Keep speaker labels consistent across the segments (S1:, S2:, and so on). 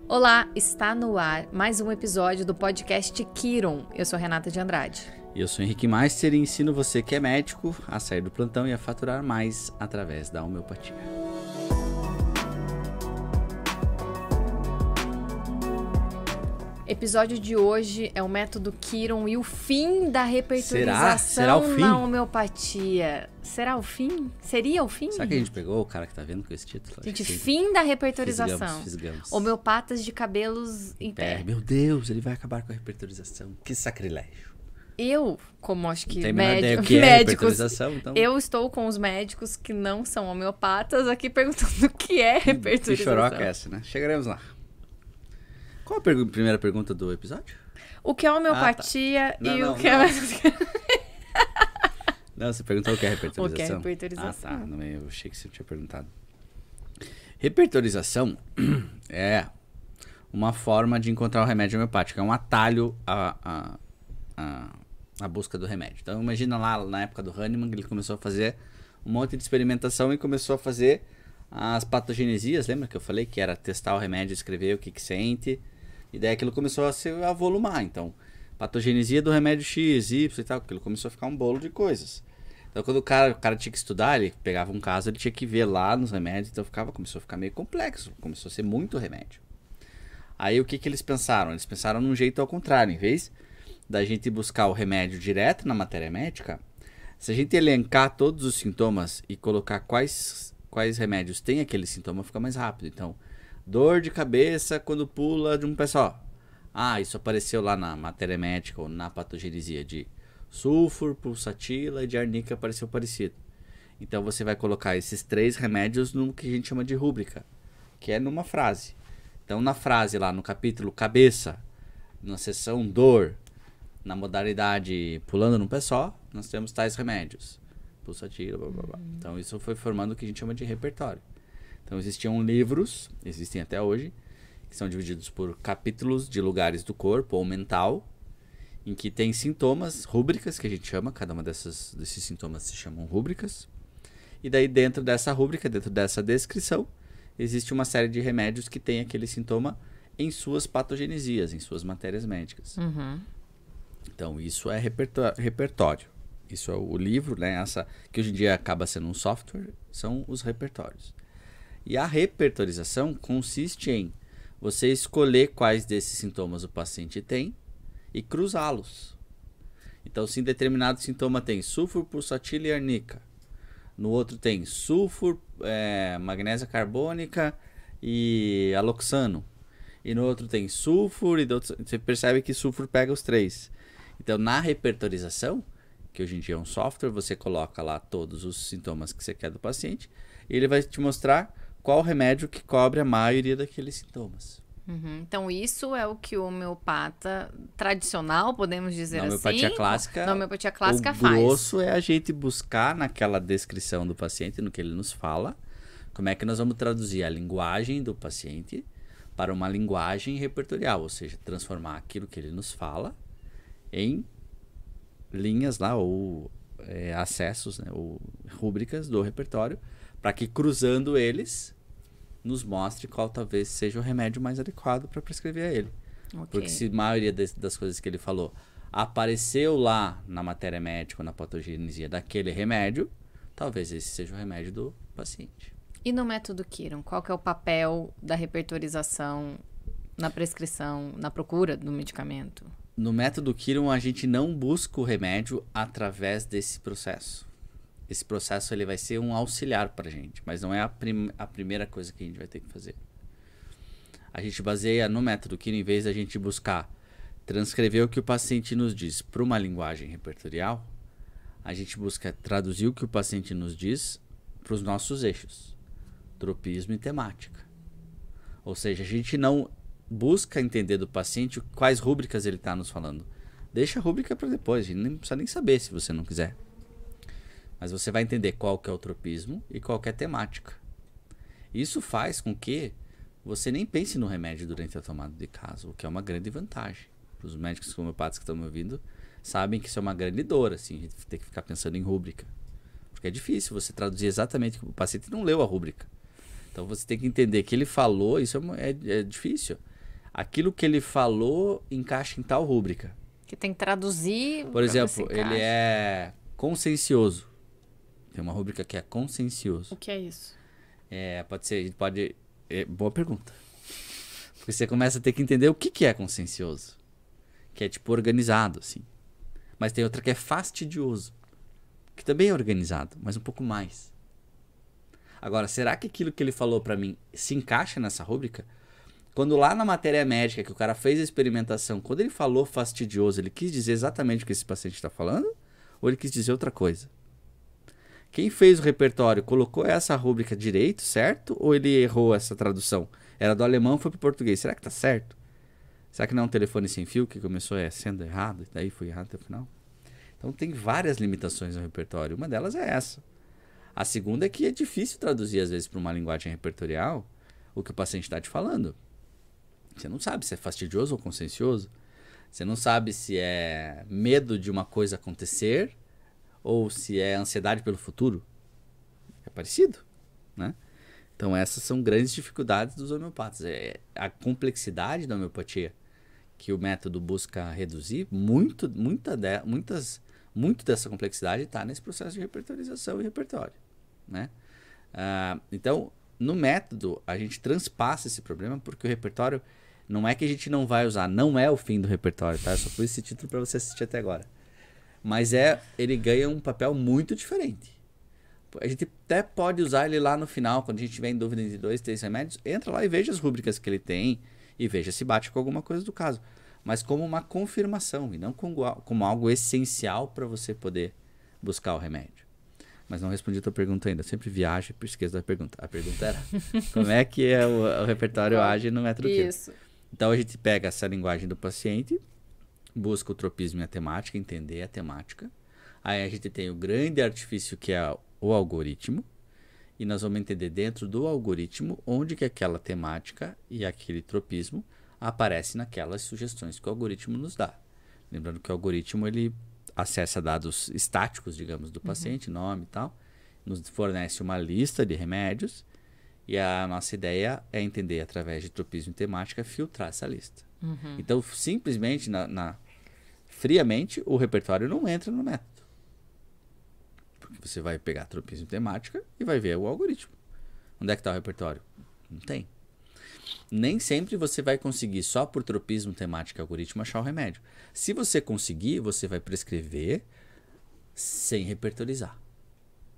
S1: Olá, está no ar mais um episódio do podcast Kiron. Eu sou Renata de Andrade.
S2: E eu sou Henrique Meister e ensino você que é médico a sair do plantão e a faturar mais através da homeopatia.
S1: Episódio de hoje é o método Kiron e o fim da repertorização
S2: Será o fim?
S1: na homeopatia. Será o fim? Seria o fim?
S2: Será que a gente pegou o cara que tá vendo com esse título?
S1: Gente, fim da repertorização.
S2: Fisgamos.
S1: Homeopatas de cabelos em pé.
S2: Meu Deus, ele vai acabar com a repertorização. Que sacrilégio.
S1: Eu, como acho que
S2: Não tem a menor ideia o que é
S1: médicos,
S2: repertorização, então...
S1: eu estou com os médicos que não são homeopatas aqui perguntando o que é
S2: Que
S1: repertorização.
S2: choroca é essa, né? Chegaremos lá. Qual a primeira pergunta do episódio?
S1: O que é homeopatia
S2: Não,
S1: e
S2: não,
S1: o que é...
S2: Não, você perguntou o que é repertorização.
S1: O que é repertorização.
S2: Ah, tá. Não, eu achei que você tinha perguntado. Repertorização é uma forma de encontrar o remédio homeopático. É um atalho à busca do remédio. Então, imagina lá na época do Hahnemann, ele começou a fazer um monte de experimentação e começou a fazer as patogenesias. Lembra que eu falei que era testar o remédio, escrever o que sente? E daí aquilo começou a volumar. Então, patogenesia do remédio X, Y e tal. Aquilo começou a ficar um bolo de coisas. Então, quando o cara tinha que estudar, ele pegava um caso, ele tinha que ver lá nos remédios. Então, começou a ficar meio complexo. Começou a ser muito remédio. Aí, o que eles pensaram? Eles pensaram num jeito ao contrário. Em vez da gente buscar o remédio direto na matéria médica, se a gente elencar todos os sintomas e colocar quais remédios tem aquele sintoma, fica mais rápido. Então, dor de cabeça quando pula de um pé só. Ah, isso apareceu lá na matéria médica ou na patogenesia de sulfur, pulsatila e de arnica apareceu parecido. Então você vai colocar esses 3 remédios no que a gente chama de rúbrica, que é numa frase. Então na frase lá no capítulo cabeça, na seção dor, na modalidade pulando num pé só, nós temos tais remédios. Pulsatila, blá blá blá. Então isso foi formando o que a gente chama de repertório. Então existiam livros, existem até hoje, que são divididos por capítulos de lugares do corpo ou mental, em que tem sintomas, rúbricas que a gente chama, cada uma desses sintomas se chamam rúbricas. E daí dentro dessa rúbrica, dentro dessa descrição, existe uma série de remédios que tem aquele sintoma em suas patogenesias, em suas matérias médicas.
S1: Uhum.
S2: Então isso é repertório. Isso é o livro, né? Que hoje em dia acaba sendo um software, são os repertórios. E a repertorização consiste em você escolher quais desses sintomas o paciente tem e cruzá-los. Então, se em determinado sintoma tem sulfur, pulsatila e arnica, no outro tem sulfur, magnésia carbônica e aloxano, e no outro tem sulfur, você percebe que sulfur pega os 3. Então, na repertorização, que hoje em dia é um software, você coloca lá todos os sintomas que você quer do paciente e ele vai te mostrar qual remédio que cobre a maioria daqueles sintomas.
S1: Uhum. Então, isso é o que o homeopata tradicional, podemos dizer assim. Na homeopatia clássica
S2: o
S1: faz.
S2: O grosso é a gente buscar naquela descrição do paciente, no que ele nos fala, como é que nós vamos traduzir a linguagem do paciente para uma linguagem repertorial, ou seja, transformar aquilo que ele nos fala em linhas lá, ou acessos, né, ou rúbricas do repertório, para que cruzando eles nos mostre qual talvez seja o remédio mais adequado para prescrever a ele. Okay. Porque se a maioria das coisas que ele falou apareceu lá na matéria médica ou na patogenesia daquele remédio, talvez esse seja o remédio do paciente.
S1: E no método Kiron, qual que é o papel da repertorização na prescrição, na procura do medicamento?
S2: No método Kiron, a gente não busca o remédio através desse processo. Esse processo ele vai ser um auxiliar para a gente, mas não é a primeira coisa que a gente vai ter que fazer. A gente baseia no método Kiron, em vez da gente buscar transcrever o que o paciente nos diz para uma linguagem repertorial, a gente busca traduzir o que o paciente nos diz para os nossos eixos, tropismo e temática. Ou seja, a gente não busca entender do paciente quais rúbricas ele está nos falando. Deixa a rúbrica para depois, a gente não precisa nem saber se você não quiser. Mas você vai entender qual que é o tropismo e qual que é a temática. Isso faz com que você nem pense no remédio durante a tomada de caso, o que é uma grande vantagem. Os médicos homeopatas que estão me ouvindo sabem que isso é uma grande dor, assim, a gente tem que ficar pensando em rúbrica. Porque é difícil você traduzir exatamente, o paciente não leu a rúbrica. Então você tem que entender que ele falou, isso é difícil. aquilo que ele falou encaixa em tal rúbrica.
S1: Que tem que traduzir.
S2: Por exemplo, ele é consciencioso. Tem uma rúbrica que é consciencioso.
S1: O que é isso?
S2: Pode ser, a gente pode... boa pergunta. Porque você começa a ter que entender o que é consciencioso. Que é tipo organizado, assim. Mas tem outra que é fastidioso. Que também é organizado, mas um pouco mais. Agora, será que aquilo que ele falou pra mim se encaixa nessa rúbrica? Quando lá na matéria médica que o cara fez a experimentação, quando ele falou fastidioso, ele quis dizer exatamente o que esse paciente está falando? Ou ele quis dizer outra coisa? Quem fez o repertório colocou essa rúbrica direito, certo? Ou ele errou essa tradução? Era do alemão, foi para o português. Será que tá certo? Será que não é um telefone sem fio que começou sendo errado e daí foi errado até o final? Então tem várias limitações no repertório. Uma delas é essa. A segunda é que é difícil traduzir às vezes para uma linguagem repertorial o que o paciente está te falando. Você não sabe se é fastidioso ou consciencioso. Você não sabe se é medo de uma coisa acontecer ou se é ansiedade pelo futuro. É parecido, né? Então essas são grandes dificuldades dos homeopatas. A complexidade da homeopatia que o método busca reduzir, muito dessa complexidade está nesse processo de repertorização e repertório, né? Então, no método, a gente transpassa esse problema porque o repertório não é que a gente não vai usar, não é o fim do repertório, tá? Eu só pus esse título para você assistir até agora. Mas ele ganha um papel muito diferente. A gente até pode usar ele lá no final, quando a gente tiver em dúvida entre 2, 3 remédios, entra lá e veja as rúbricas que ele tem e veja se bate com alguma coisa do caso. Mas como uma confirmação e não como algo essencial para você poder buscar o remédio. Mas não respondi a tua pergunta ainda. Eu sempre viajo e esqueço da pergunta. A pergunta era como é que o repertório age no método químico.
S1: Isso.
S2: Então a gente pega essa linguagem do paciente, busca o tropismo e a temática, entender a temática. Aí a gente tem o grande artifício que é o algoritmo. E nós vamos entender dentro do algoritmo onde que aquela temática e aquele tropismo aparecem naquelas sugestões que o algoritmo nos dá. Lembrando que o algoritmo ele acessa dados estáticos, digamos, do paciente, nome e tal, nos fornece uma lista de remédios e a nossa ideia é entender através de tropismo e temática filtrar essa lista. Então, simplesmente, friamente, o repertório não entra no método. Porque você vai pegar tropismo e temática e vai ver o algoritmo. Onde é que está o repertório? Não tem. Nem sempre você vai conseguir, só por tropismo, temática e algoritmo, achar o remédio. Se você conseguir, você vai prescrever sem repertorizar.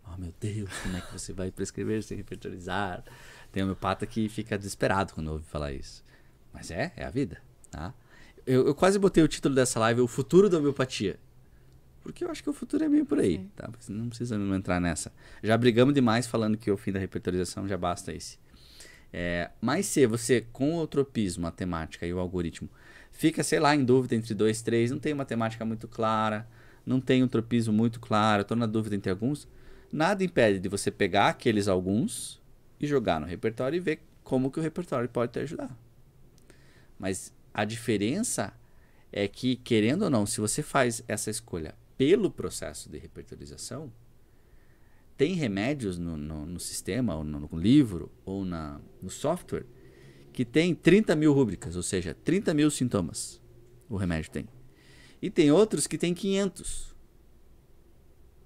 S2: Oh, meu Deus, como é que você vai prescrever sem repertorizar? Tem homeopata que fica desesperado quando ouve falar isso. Mas é a vida. Tá? Eu quase botei o título dessa live, O Futuro da Homeopatia. Porque eu acho que o futuro é meio por aí. Tá? Porque não precisa entrar nessa. Já brigamos demais falando que o fim da repertorização já basta esse. Mas se você, com o tropismo, a temática e o algoritmo, fica, sei lá, em dúvida entre 2, 3, não tem uma temática muito clara, não tem um tropismo muito claro, estou na dúvida entre alguns, nada impede de você pegar aqueles alguns e jogar no repertório e ver como que o repertório pode te ajudar. Mas a diferença é que, querendo ou não, se você faz essa escolha pelo processo de repertorização, tem remédios no sistema, ou no livro, ou no software, que tem 30 mil rúbricas, ou seja, 30 mil sintomas o remédio tem. E tem outros que tem 500.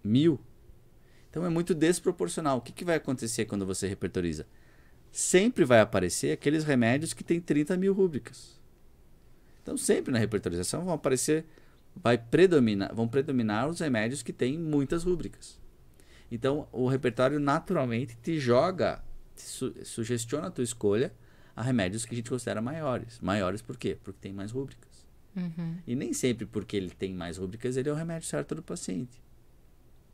S2: 1000. Então é muito desproporcional. O que vai acontecer quando você repertoriza? Sempre vai aparecer aqueles remédios que tem 30 mil rúbricas. Então sempre na repertorização vão predominar os remédios que têm muitas rúbricas. Então, o repertório naturalmente te sugestiona a tua escolha a remédios que a gente considera maiores. Maiores por quê? Porque tem mais rúbricas. E nem sempre porque ele tem mais rúbricas, ele é o remédio certo do paciente.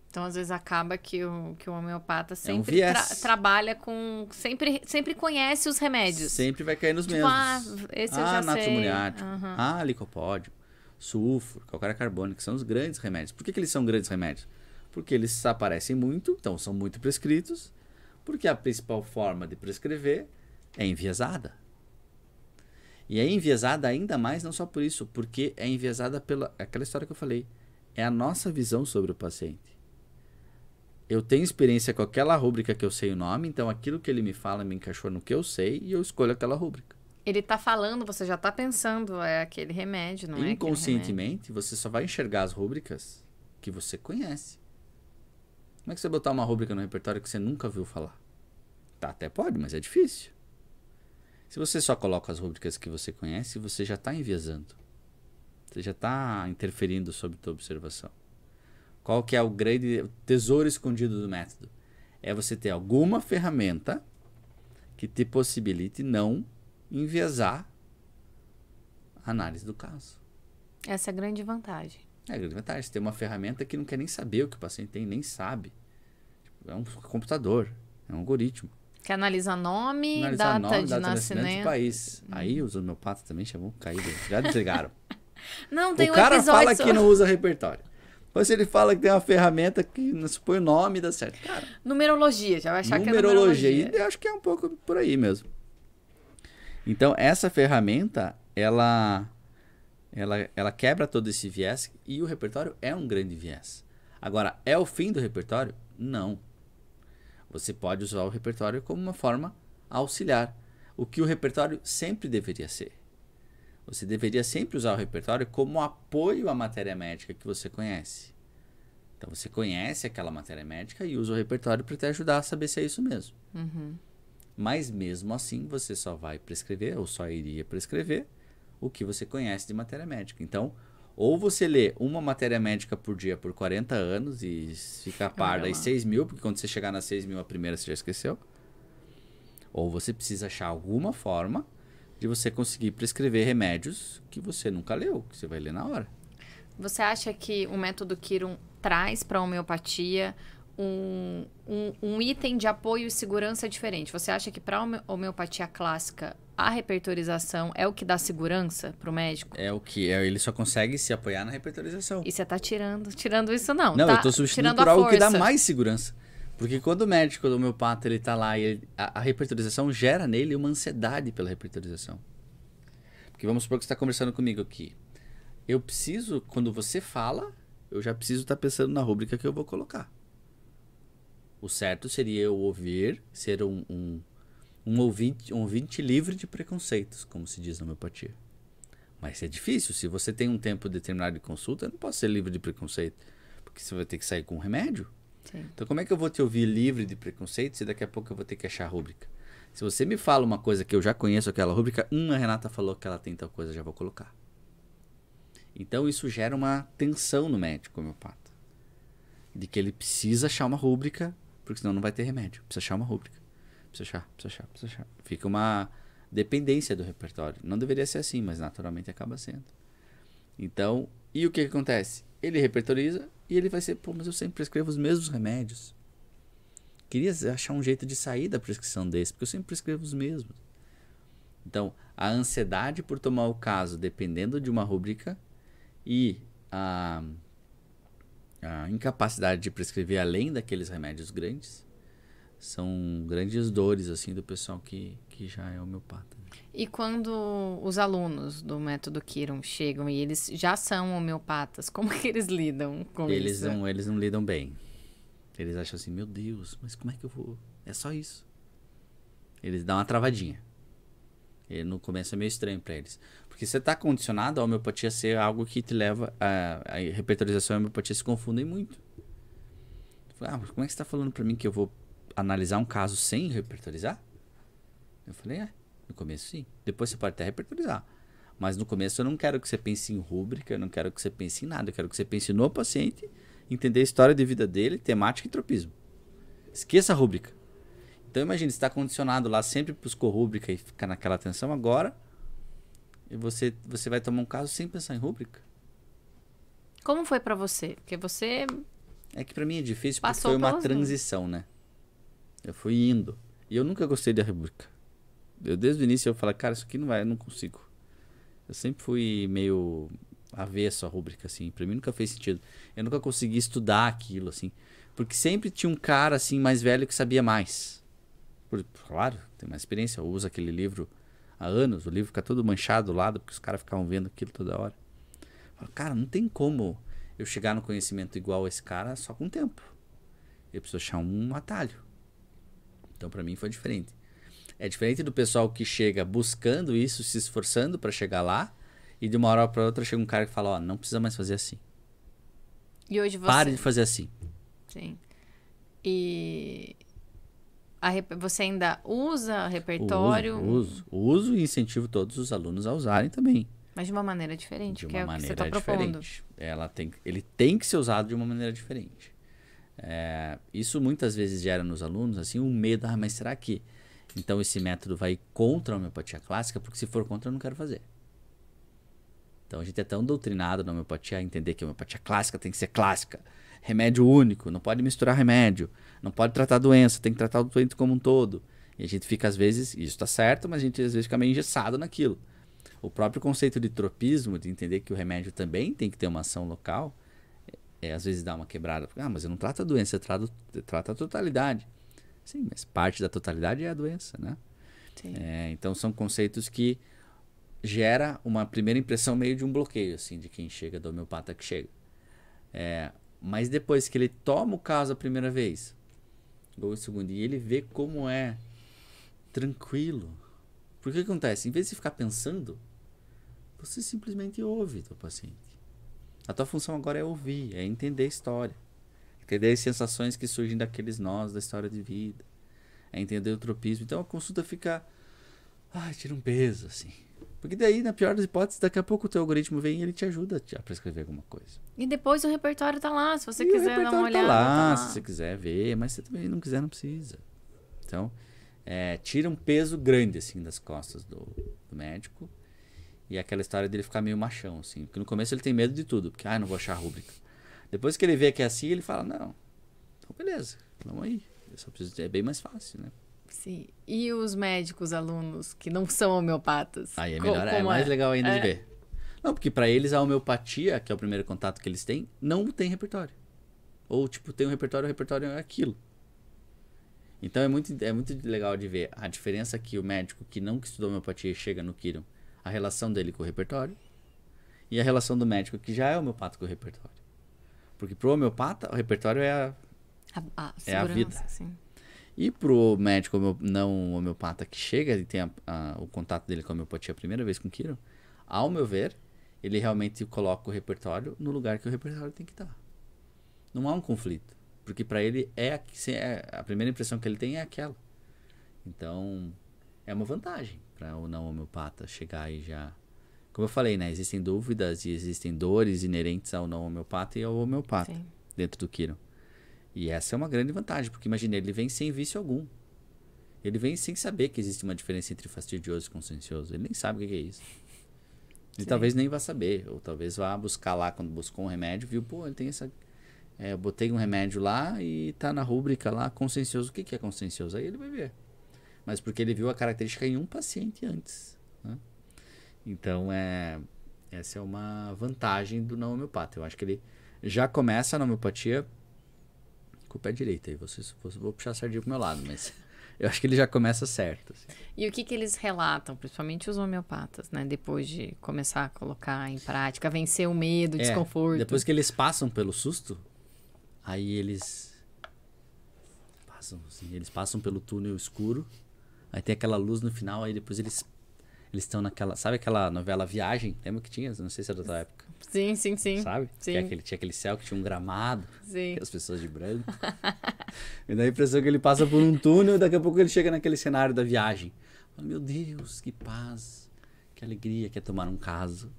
S1: Então, às vezes, acaba que o homeopata
S2: É um
S1: sempre
S2: viés.
S1: trabalha com... Sempre conhece os remédios.
S2: Sempre vai cair nos mesmos.
S1: Esse eu já sei.
S2: Natriumoniático. Licopódio. Sulfuro, calcário carbônico, que são os grandes remédios. Por que eles são grandes remédios? Porque eles aparecem muito, então são muito prescritos, porque a principal forma de prescrever é enviesada. E é enviesada ainda mais, não só por isso, porque é enviesada pela aquela história que eu falei. É a nossa visão sobre o paciente. Eu tenho experiência com aquela rúbrica que eu sei o nome, então aquilo que ele me fala me encaixou no que eu sei e eu escolho aquela rúbrica.
S1: Ele tá falando, você já tá pensando, é aquele remédio, não é aquele remédio.
S2: Inconscientemente, você só vai enxergar as rúbricas que você conhece. Como é que você botar uma rúbrica no repertório que você nunca viu falar? Tá, até pode, mas é difícil. Se você só coloca as rúbricas que você conhece, você já está enviesando. Você já está interferindo sobre a tua observação. Qual que é o grande tesouro escondido do método? É você ter alguma ferramenta que te possibilite não enviesar a análise do caso.
S1: Essa é a grande vantagem.
S2: É a grande vantagem. Você tem uma ferramenta que não quer nem saber o que o paciente tem, nem sabe. É um computador, é um algoritmo.
S1: Que analisa nome,
S2: Analisar
S1: data
S2: nome,
S1: de
S2: data de nascimento
S1: nascimento.
S2: e país. Aí os homeopatas também chamam caído. Já desligaram.
S1: Não, tem
S2: O
S1: um
S2: cara
S1: episódio
S2: fala
S1: só.
S2: que não usa repertório. Depois ele fala que tem uma ferramenta que não se põe o nome e dá certo. Cara,
S1: Numerologia, já vai achar que é
S2: numerologia.
S1: numerologia.
S2: E eu acho que é um pouco por aí mesmo. Então, essa ferramenta, ela quebra todo esse viés e o repertório é um grande viés. Agora, é o fim do repertório? Não. Você pode usar o repertório como uma forma auxiliar. O que o repertório sempre deveria ser. Você deveria sempre usar o repertório como apoio à matéria médica que você conhece. Então, você conhece aquela matéria médica e usa o repertório para te ajudar a saber se é isso mesmo.
S1: Uhum.
S2: Mas, mesmo assim, você só vai prescrever, ou só iria prescrever, o que você conhece de matéria médica. Então, ou você lê uma matéria médica por dia por 40 anos e fica a par das 6.000, porque quando você chegar nas 6.000 a primeira você já esqueceu. Ou você precisa achar alguma forma de você conseguir prescrever remédios que você nunca leu, que você vai ler na hora.
S1: Você acha que o método Kiron traz para a homeopatia um item de apoio e segurança diferente? Você acha que para a homeopatia clássica a repertorização é o que dá segurança para o médico?
S2: É o que ele só consegue se apoiar na repertorização.
S1: E você tá tirando isso não?
S2: Não,
S1: tá
S2: eu estou substituindo
S1: tirando
S2: por
S1: a
S2: algo que dá
S1: força.
S2: mais segurança. Porque quando o médico do homeopata ele tá lá e a repertorização gera nele uma ansiedade pela repertorização. Porque vamos supor que você está conversando comigo aqui. Eu preciso, quando você fala, eu já preciso estar pensando na rúbrica que eu vou colocar. O certo seria eu ouvir, ser um ouvinte livre de preconceitos, como se diz na homeopatia. Mas é difícil. Se você tem um tempo determinado de consulta, eu não posso ser livre de preconceito. Porque você vai ter que sair com um remédio.
S1: Sim.
S2: Então como é que eu vou te ouvir livre de preconceito se daqui a pouco eu vou ter que achar a rúbrica? Se você me fala uma coisa que eu já conheço aquela rúbrica, a Renata falou que ela tem tal coisa, já vou colocar. Então isso gera uma tensão no médico homeopata. De que ele precisa achar uma rúbrica, porque senão não vai ter remédio. Precisa achar uma rúbrica. Precisa achar. Fica uma dependência do repertório. Não deveria ser assim, mas naturalmente acaba sendo. Então, e o que acontece? Ele repertoriza e ele vai ser, pô, mas eu sempre prescrevo os mesmos remédios. Queria achar um jeito de sair da prescrição desse, porque eu sempre prescrevo os mesmos. Então, a ansiedade por tomar o caso dependendo de uma rúbrica e a incapacidade de prescrever além daqueles remédios grandes são grandes dores assim do pessoal que já é homeopata.
S1: E quando os alunos do método Kiron chegam e eles já são homeopatas, como que eles lidam com isso?
S2: Eles não lidam bem. Eles acham assim, meu Deus, mas como é que eu vou? É só isso. Eles dão uma travadinha. E no começo é meio estranho para eles. Porque você está condicionado a homeopatia ser algo que te leva... A repertorização e a homeopatia se confundem muito. Mas como é que você está falando para mim que eu vou analisar um caso sem repertorizar? Eu falei, no começo sim. Depois você pode até repertorizar. Mas no começo eu não quero que você pense em rúbrica, eu não quero que você pense em nada. Eu quero que você pense no paciente, entender a história de vida dele, temática e tropismo. Esqueça a rúbrica. Então imagine, você está condicionado lá sempre buscou rúbrica e fica naquela tensão agora, e você vai tomar um caso sem pensar em rúbrica.
S1: Como foi pra você? Porque você...
S2: É que pra mim é difícil porque
S1: Passou
S2: foi uma
S1: pelas
S2: transição, né? Eu fui indo. E eu nunca gostei da rúbrica. Desde o início eu falei, cara, isso aqui não vai, eu não consigo. Eu sempre fui meio avesso à rúbrica, assim. Pra mim nunca fez sentido. Eu nunca consegui estudar aquilo, assim. Porque sempre tinha um cara, assim, mais velho que sabia mais. Claro, tem mais experiência. Eu uso aquele livro há anos. O livro fica todo manchado do lado, porque os caras ficavam vendo aquilo toda hora. Eu falo, cara, não tem como eu chegar no conhecimento igual a esse cara só com o tempo. Eu preciso achar um atalho. Então, pra mim, foi diferente. É diferente do pessoal que chega buscando isso, se esforçando para chegar lá, e de uma hora para outra chega um cara que fala, ó, não precisa mais fazer assim.
S1: E hoje você...
S2: Pare de fazer assim.
S1: Sim. E você ainda usa repertório?
S2: Uso e incentivo todos os alunos a usarem também.
S1: Mas de uma maneira diferente,
S2: De
S1: que é
S2: uma
S1: o que você
S2: maneira
S1: está propondo.
S2: diferente. Ele tem que ser usado de uma maneira diferente. Isso muitas vezes gera nos alunos assim um medo, mas será que então esse método vai contra a homeopatia clássica? Porque se for contra eu não quero fazer. Então a gente é tão doutrinado na homeopatia a entender que a homeopatia clássica tem que ser clássica. Remédio único, não pode misturar remédio, não pode tratar a doença, tem que tratar o doente como um todo. E a gente fica às vezes, isso está certo, mas a gente às vezes fica meio engessado naquilo. O próprio conceito de tropismo, de entender que o remédio também tem que ter uma ação local, às vezes dá uma quebrada. Mas eu não trato a doença, eu trato a totalidade. Sim, mas parte da totalidade é a doença, né?
S1: Sim.
S2: Então são conceitos que gera uma primeira impressão meio de um bloqueio, assim, de quem chega, do homeopata que chega. Mas depois que ele toma o caso a primeira vez, ou o segundo, e ele vê como é tranquilo. Porque o que acontece? Em vez de ficar pensando, você simplesmente ouve teu paciente. A tua função agora é ouvir, é entender a história. Entender as sensações que surgem daqueles nós da história de vida. É entender o tropismo. Então a consulta fica... tira um peso, assim. Porque daí, na pior das hipóteses, daqui a pouco o teu algoritmo vem e ele te ajuda a prescrever alguma coisa.
S1: E depois o repertório tá lá, se você quiser dar uma olhada.
S2: Tá lá,
S1: tá lá.
S2: se você quiser ver, mas se também não quiser, não precisa. Então, tira um peso grande, assim, das costas do médico. E aquela história dele ficar meio machão, assim. Porque no começo ele tem medo de tudo, porque, não vou achar a rúbrica. Depois que ele vê que é assim, ele fala, não, então beleza, vamos aí. Eu só preciso, é bem mais fácil, né?
S1: Sim. E os médicos, alunos, que não são homeopatas?
S2: Aí é melhor, é mais legal ainda de ver. Não, porque pra eles a homeopatia, que é o primeiro contato que eles têm, não tem repertório. Ou, tipo, tem um repertório, o repertório é aquilo. Então é muito legal de ver a diferença que o médico que não estudou homeopatia chega no Kiron, a relação dele com o repertório, e a relação do médico que já é homeopata com o repertório. Porque pro homeopata, o repertório é a vida.
S1: Sim.
S2: E pro médico não homeopata que chega e tem o contato dele com a homeopatia a primeira vez com o Kiron, ao meu ver, ele realmente coloca o repertório no lugar que o repertório tem que estar. Não há um conflito. Porque para ele a primeira impressão que ele tem é aquela. Então, é uma vantagem para o não homeopata chegar e já... Como eu falei, né? Existem dúvidas e existem dores inerentes ao não homeopata e ao homeopata. Sim. Dentro do Kiron. E essa é uma grande vantagem, porque imagina, ele vem sem vício algum. Ele vem sem saber que existe uma diferença entre fastidioso e consciencioso. Ele nem sabe o que é isso. Ele talvez nem vá saber, ou talvez vá buscar lá, quando buscou um remédio, viu, ele tem essa... eu botei um remédio lá e tá na rúbrica lá, consciencioso. O que é consciencioso? Aí ele vai ver. Mas porque ele viu a característica em um paciente antes. Né? Então, essa é uma vantagem do não homeopata. Eu acho que ele já começa na homeopatia com o pé direito. Aí vou puxar a sardinha pro meu lado, mas eu acho que ele já começa certo. Assim.
S1: E o que eles relatam, principalmente os homeopatas, né? Depois de começar a colocar em prática, vencer o medo, o desconforto.
S2: Depois que eles passam pelo susto, aí eles passam pelo túnel escuro, aí tem aquela luz no final, aí depois eles estão naquela... Sabe aquela novela Viagem? Lembra que tinha? Não sei se era da tua época.
S1: Sim.
S2: Sabe?
S1: Sim.
S2: Tinha aquele céu que tinha um gramado.
S1: Sim.
S2: As pessoas de branco. Me dá a impressão que ele passa por um túnel e daqui a pouco ele chega naquele cenário da viagem. Meu Deus, que paz, que alegria que é tomar um caso.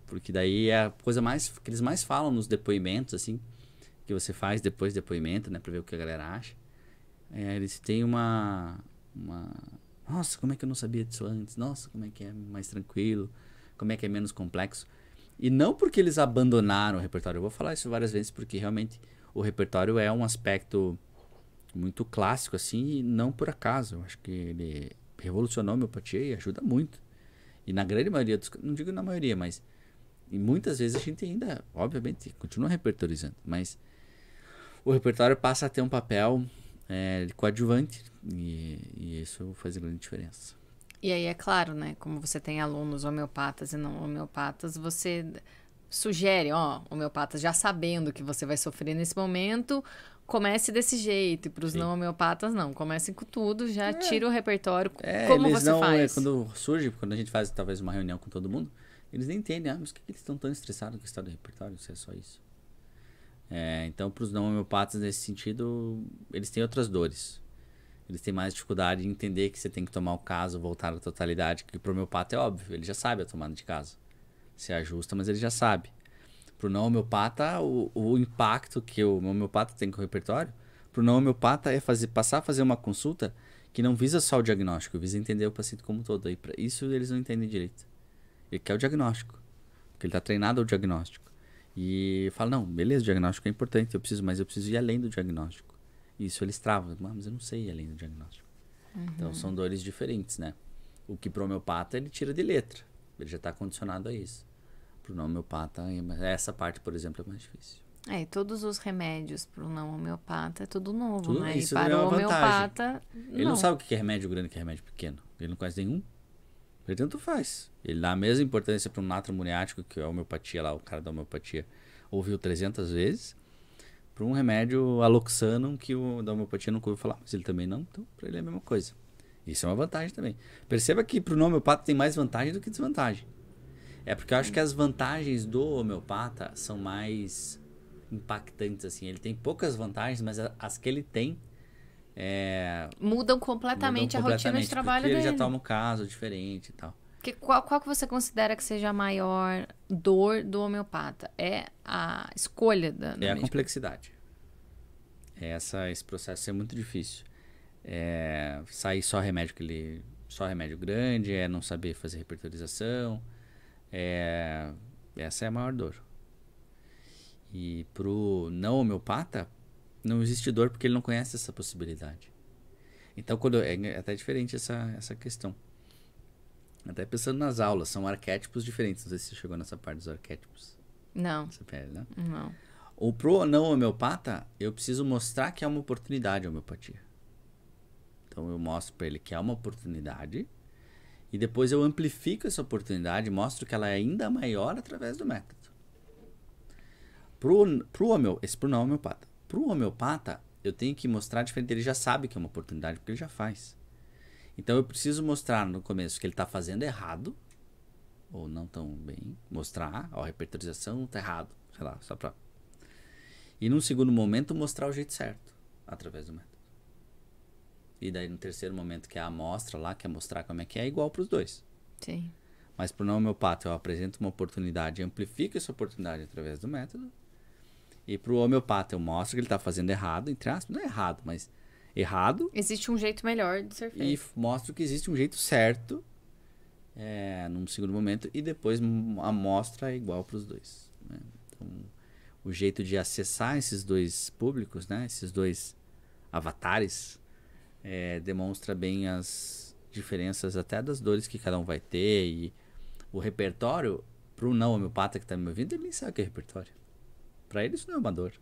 S2: Porque daí é a coisa que eles mais falam nos depoimentos, assim, que você faz depois do depoimento, né, pra ver o que a galera acha. Eles têm uma... Nossa, como é que eu não sabia disso antes? Nossa, como é que é mais tranquilo? Como é que é menos complexo? E não porque eles abandonaram o repertório. Eu vou falar isso várias vezes, porque realmente o repertório é um aspecto muito clássico, assim, e não por acaso. Eu acho que ele revolucionou a homeopatia e ajuda muito. E na grande maioria dos... Não digo na maioria, mas... E muitas vezes a gente ainda, obviamente, continua repertorizando. Mas o repertório passa a ter um papel coadjuvante. E isso faz grande diferença.
S1: E aí, é claro, né? Como você tem alunos homeopatas e não homeopatas, você sugere, homeopatas, já sabendo que você vai sofrer nesse momento, comece desse jeito. E para os
S2: Sim.
S1: não homeopatas, não. Comecem com tudo, já tira o repertório.
S2: É,
S1: Como
S2: eles
S1: você
S2: não,
S1: faz?
S2: quando surge, quando a gente faz talvez uma reunião com todo mundo, eles nem entendem, mas por que eles estão tão estressados com a história do repertório, se é só isso? Então, para os não homeopatas, nesse sentido, eles têm outras dores. Eles têm mais dificuldade em entender que você tem que tomar o caso, voltar à totalidade, que para o homeopata é óbvio, ele já sabe a tomada de caso. Se ajusta, mas ele já sabe. Para o não homeopata, o impacto que o homeopata tem com o repertório, para o não homeopata é passar a fazer uma consulta que não visa só o diagnóstico, visa entender o paciente como um todo. E para isso eles não entendem direito. Ele quer o diagnóstico, porque ele está treinado ao diagnóstico. E fala, não, beleza, o diagnóstico é importante, mas eu preciso ir além do diagnóstico. Isso eles travam, mas eu não sei ir além do diagnóstico. Então são dores diferentes, né? O que para o homeopata ele tira de letra, ele já está condicionado a isso. Para o não homeopata, essa parte, por exemplo, é mais difícil.
S1: E todos os remédios para o não homeopata é tudo novo,
S2: Tudo,
S1: né?
S2: isso
S1: E para
S2: é
S1: o
S2: uma
S1: homeopata,
S2: Ele não sabe o que é remédio grande e o que é remédio pequeno. Ele não conhece nenhum. Ele tanto faz. Ele dá a mesma importância para um natro amoniático, que é a homeopatia lá, o cara da homeopatia ouviu 300 vezes, para um remédio aloxanum que o da homeopatia nunca ouviu falar, mas ele também não, então para ele é a mesma coisa. Isso é uma vantagem também. Perceba que para o não homeopata tem mais vantagem do que desvantagem. É porque eu acho que as vantagens do homeopata são mais impactantes, assim. Ele tem poucas vantagens, mas as que ele tem
S1: mudam completamente a rotina de trabalho
S2: porque
S1: dele.
S2: ele já toma um caso diferente e tal.
S1: Porque qual que você considera que seja a maior dor do homeopata? É a escolha da
S2: É a
S1: médica?
S2: complexidade. Esse processo é muito difícil. Sair só remédio grande, não saber fazer repertorização. Essa é a maior dor. E pro não homeopata, não existe dor porque ele não conhece essa possibilidade. Então, é até diferente essa questão. Até pensando nas aulas, são arquétipos diferentes. Não sei se você chegou nessa parte dos arquétipos.
S1: Não.
S2: Essa pele, né?
S1: Não.
S2: Ou pro não homeopata, eu preciso mostrar que é uma oportunidade a homeopatia. Então, eu mostro para ele que é uma oportunidade e depois eu amplifico essa oportunidade e mostro que ela é ainda maior através do método. Pro não homeopata. Pro homeopata, eu tenho que mostrar diferente. Ele já sabe que é uma oportunidade porque ele já faz. Então eu preciso mostrar no começo que ele está fazendo errado, ou não tão bem, mostrar, a repertorização está errado, sei lá, só para... E num segundo momento mostrar o jeito certo, através do método. E daí no terceiro momento, que é a amostra lá, que é mostrar como é que é igual para os dois.
S1: Sim.
S2: Mas para o não homeopata eu apresento uma oportunidade e amplifico essa oportunidade através do método. E para o homeopata eu mostro que ele está fazendo errado, entre aspas, não é errado, mas... errado.
S1: Existe um jeito melhor de ser feito.
S2: E mostro que existe um jeito certo num segundo momento e depois a amostra é igual para os dois. Né? Então, o jeito de acessar esses dois públicos, né? Esses dois avatares, demonstra bem as diferenças até das dores que cada um vai ter. E o repertório, para o não homeopata que está me ouvindo, ele nem sabe o que é repertório. Para ele isso não é uma dor.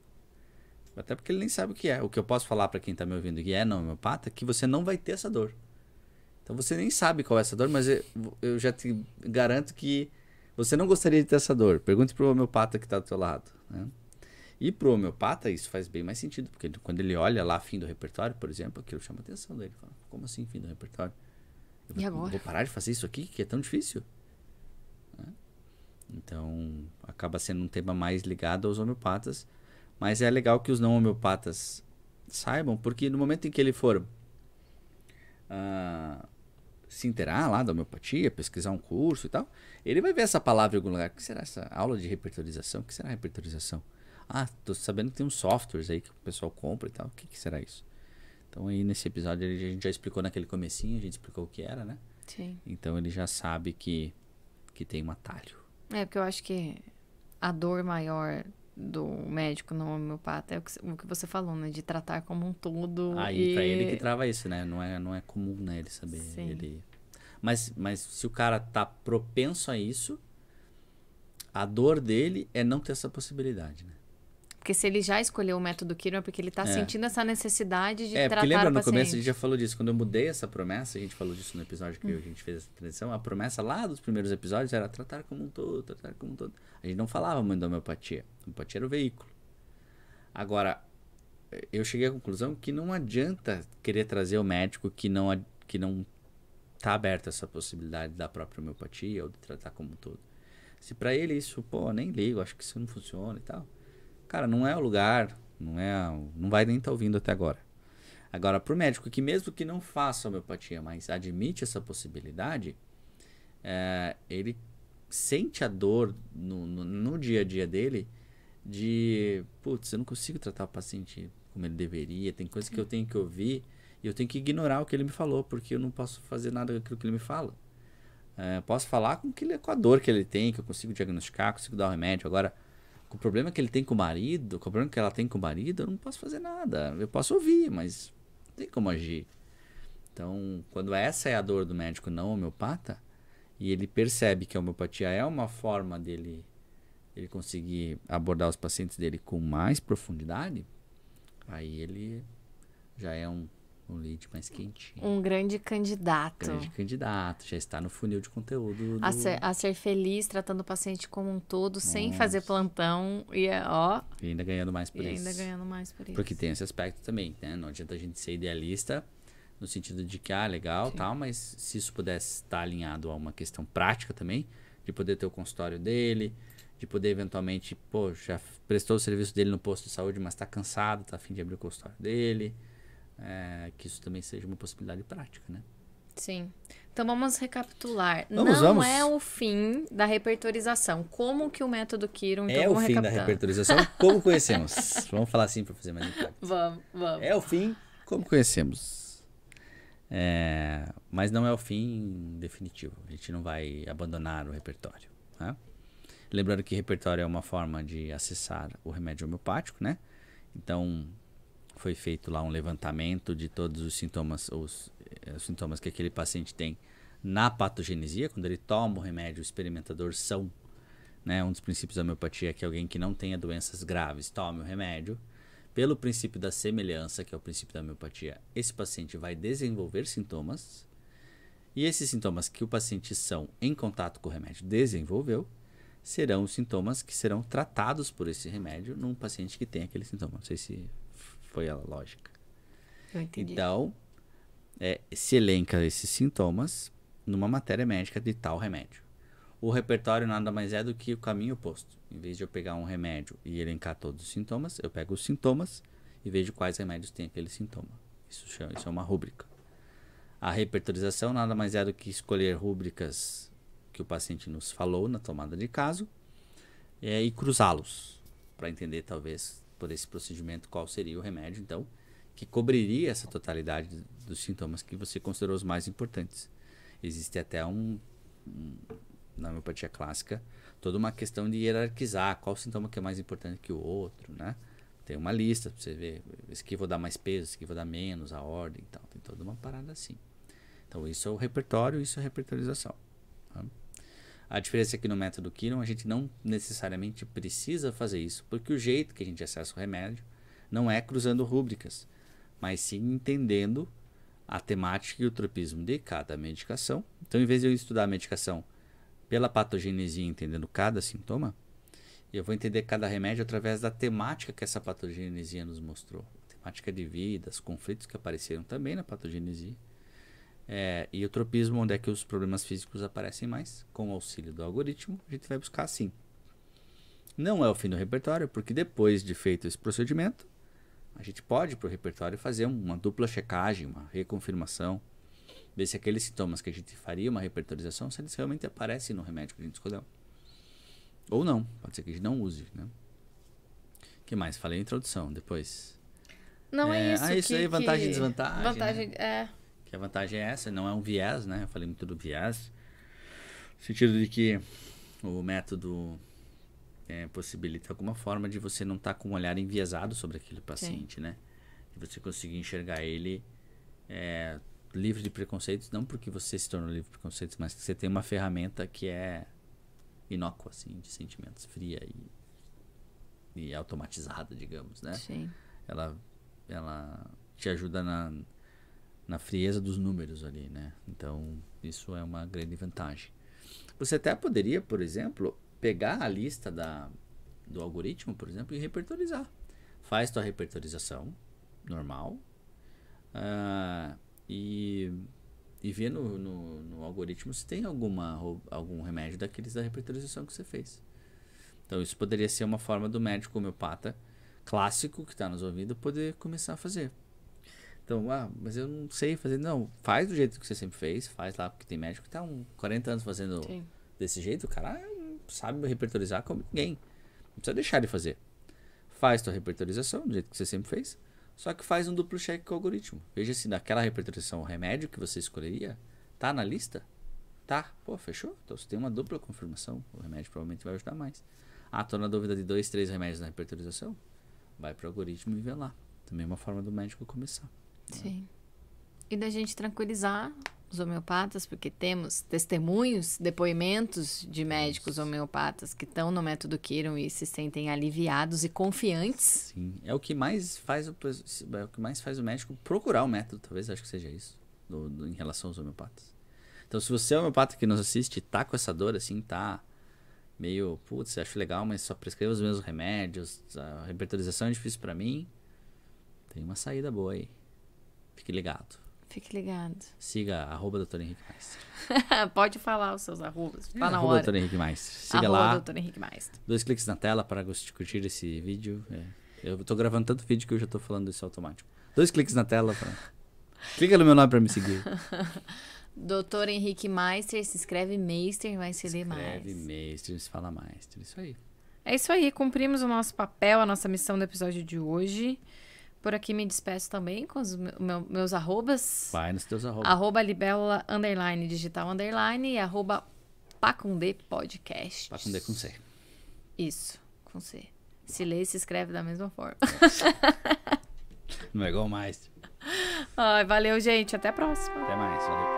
S2: Até porque ele nem sabe o que é. O que eu posso falar para quem está me ouvindo que é não homeopata, é que você não vai ter essa dor. Então você nem sabe qual é essa dor, mas eu já te garanto que você não gostaria de ter essa dor. Pergunte para o homeopata que está do seu lado. Né? E para o homeopata isso faz bem mais sentido, porque quando ele olha lá fim do repertório, por exemplo, aquilo chama a atenção dele. Fala, como assim fim do repertório?
S1: E agora?
S2: Vou parar de fazer isso aqui, que é tão difícil? Né? Então acaba sendo um tema mais ligado aos homeopatas. Mas é legal que os não homeopatas saibam, porque no momento em que ele for se inteirar lá da homeopatia, pesquisar um curso e tal, ele vai ver essa palavra em algum lugar. O que será essa aula de repertorização? O que será repertorização? Tô sabendo que tem uns softwares aí que o pessoal compra e tal. O que será isso? Então aí nesse episódio a gente já explicou naquele comecinho, a gente explicou o que era, né?
S1: Sim.
S2: Então ele já sabe que tem um atalho.
S1: Porque eu acho que a dor maior do médico não homeopata é o que você falou, né? De tratar como um todo.
S2: Aí pra ele que trava isso, né? Não é comum, né? Ele saber.
S1: Sim.
S2: Mas se o cara tá propenso a isso, a dor dele é não ter essa possibilidade, né?
S1: Porque se ele já escolheu o método Kiron é porque ele tá sentindo essa necessidade de tratar
S2: porque lembra
S1: o
S2: no
S1: paciente.
S2: começo a gente já falou disso. Quando eu mudei essa promessa, a gente falou disso no episódio que a gente fez essa transição, a promessa lá dos primeiros episódios era tratar como um todo, tratar como um todo. A gente não falava muito da homeopatia. A homeopatia era o veículo. Agora, eu cheguei à conclusão que não adianta querer trazer o médico que não tá aberto a essa possibilidade da própria homeopatia ou de tratar como um todo. Se pra ele isso, pô, nem ligo, acho que isso não funciona e tal. Cara, não é o lugar, não vai nem estar ouvindo até agora. Agora, pro médico que mesmo que não faça homeopatia, mas admite essa possibilidade, ele sente a dor no dia a dia dele de, putz, eu não consigo tratar o paciente como ele deveria, tem coisas que eu tenho que ouvir e eu tenho que ignorar o que ele me falou, porque eu não posso fazer nada com aquilo que ele me fala. Posso falar com a dor que ele tem, que eu consigo diagnosticar, consigo dar o remédio. Agora, com o problema que ele tem com o marido, com o problema que ela tem com o marido, eu não posso fazer nada. Eu posso ouvir, mas não tem como agir. Então, quando essa é a dor do médico não homeopata, e ele percebe que a homeopatia é uma forma dele ele conseguir abordar os pacientes dele com mais profundidade, aí ele já é um lead mais quentinho.
S1: Um grande candidato.
S2: Grande candidato, já está no funil de conteúdo.
S1: A ser feliz, tratando o paciente como um todo, sem fazer plantão e
S2: ainda ganhando mais por
S1: e
S2: isso.
S1: ainda ganhando mais por isso.
S2: Porque tem esse aspecto também, né? Não adianta a gente ser idealista no sentido de que, legal, tal, mas se isso pudesse estar alinhado a uma questão prática também, de poder ter o consultório dele, de poder eventualmente, pô, já prestou o serviço dele no posto de saúde, mas está cansado, está a fim de abrir o consultório dele, que isso também seja uma possibilidade prática, né?
S1: Sim. Então vamos recapitular.
S2: Vamos.
S1: É o fim da repertorização. Como que o método Kiron... Então
S2: é o fim da repertorização, como conhecemos. Vamos falar assim para fazer mais impacto.
S1: Vamos.
S2: É o fim, como conhecemos. Mas não é o fim definitivo. A gente não vai abandonar o repertório, né? Lembrando que repertório é uma forma de acessar o remédio homeopático, né? Então, foi feito lá um levantamento de todos os sintomas, os sintomas que aquele paciente tem na patogenesia. Quando ele toma o remédio, o experimentador são, né? Um dos princípios da homeopatia é que alguém que não tenha doenças graves tome o remédio. Pelo princípio da semelhança, que é o princípio da homeopatia, esse paciente vai desenvolver sintomas. E esses sintomas que o paciente são em contato com o remédio desenvolveu, serão os sintomas que serão tratados por esse remédio num paciente que tem aquele sintoma. Não sei se foi a lógica.
S1: Eu entendi.
S2: Então, se elenca esses sintomas numa matéria médica de tal remédio. O repertório nada mais é do que o caminho oposto. Em vez de eu pegar um remédio e elencar todos os sintomas, eu pego os sintomas e vejo quais remédios tem aquele sintoma. Isso é uma rúbrica. A repertorização nada mais é do que escolher rúbricas que o paciente nos falou na tomada de caso e cruzá-los para entender, talvez, por esse procedimento, qual seria o remédio, então, que cobriria essa totalidade dos sintomas que você considerou os mais importantes. Existe até na homeopatia clássica, toda uma questão de hierarquizar qual sintoma que é mais importante que o outro, né? Tem uma lista para você ver, esse aqui vou dar mais peso, esse aqui vou dar menos, a ordem e tal. Tem toda uma parada assim. Então, isso é o repertório, isso é a repertorização. Tá? A diferença é que no método Kiron, a gente não necessariamente precisa fazer isso, porque o jeito que a gente acessa o remédio não é cruzando rúbricas, mas sim entendendo a temática e o tropismo de cada medicação. Então, em vez de eu estudar a medicação pela patogenesia, entendendo cada sintoma, eu vou entender cada remédio através da temática que essa patogenesia nos mostrou. Temática de vida, os conflitos que apareceram também na patogenesia. E o tropismo, onde é que os problemas físicos aparecem mais. Com o auxílio do algoritmo, a gente vai buscar assim. Não é o fim do repertório, porque depois de feito esse procedimento, a gente pode ir para o repertório fazer uma dupla checagem, uma reconfirmação, ver se aqueles sintomas que a gente faria uma repertorização, se eles realmente aparecem no remédio que a gente escolheu. Ou não, pode ser que a gente não use, né? O que mais? Falei a introdução, depois.
S1: Não é isso.
S2: Isso aí, vantagem e desvantagem.
S1: Vantagem,
S2: né? Que a vantagem é essa, não é um viés, né? Eu falei muito do viés. No sentido de que o método possibilita alguma forma de você não estar com um olhar enviesado sobre aquele paciente, né? De você conseguir enxergar ele livre de preconceitos, não porque você se tornou livre de preconceitos, mas que você tem uma ferramenta que é inócua, assim, de sentimentos, fria e automatizada, digamos, né?
S1: Sim.
S2: Ela te ajuda na frieza dos números ali, né? Então, isso é uma grande vantagem. Você até poderia, por exemplo, pegar a lista do algoritmo, por exemplo, e repertorizar. faz tua repertorização normal e vê no algoritmo se tem algum remédio daqueles da repertorização que você fez. Então isso poderia ser uma forma do médico homeopata clássico que está nos ouvindo poder começar a fazer. Então, mas eu não sei fazer. Não, faz do jeito que você sempre fez, faz lá, porque tem médico que tá 40 anos fazendo desse jeito, o cara sabe repertorizar como ninguém. Não precisa deixar ele fazer. Faz tua repertorização do jeito que você sempre fez, só que faz um duplo check com o algoritmo. Veja se naquela repertorização o remédio que você escolheria tá na lista. Tá, pô, fechou? Então você tem uma dupla confirmação, o remédio provavelmente vai ajudar mais. Tô na dúvida de 2, 3 remédios na repertorização? Vai pro algoritmo e vê lá. Também é uma forma do médico começar.
S1: Sim. E da gente tranquilizar os homeopatas, porque temos testemunhos, depoimentos de médicos homeopatas que estão no método Kiron e se sentem aliviados e confiantes.
S2: Sim, é o que mais faz o médico procurar o método, talvez acho que seja isso, em relação aos homeopatas. Então, se você é homeopata que nos assiste, tá com essa dor assim, tá meio, putz, acho legal, mas só prescreva os mesmos remédios, a repertorização é difícil pra mim, tem uma saída boa aí. Fique ligado.
S1: Fique ligado.
S2: Siga @Dr. Henrique Meister.
S1: Pode falar os seus arrobas. Tá na
S2: hora.
S1: hora.
S2: Dr. Henrique Meister. Siga lá.
S1: Dr. Henrique Meister.
S2: 2 cliques na tela para curtir esse vídeo. Eu tô gravando tanto vídeo que eu já tô falando isso automático. 2 cliques na tela. Clica no meu nome para me seguir.
S1: Dr. Henrique Meister, se escreve Meister, vai se ler mais.
S2: Escreve Meister, se fala Meister. Isso aí.
S1: É isso aí. Cumprimos o nosso papel, a nossa missão do episódio de hoje. Por aqui me despeço também com os meus arrobas.
S2: Vai nos teus arrobas.
S1: @libélula _digital_ e @pacundê podcast.
S2: Pacundê com C.
S1: Isso, com C. Se lê e se escreve da mesma forma.
S2: Não é igual mais.
S1: Valeu, gente. Até a próxima.
S2: Até mais. Valeu.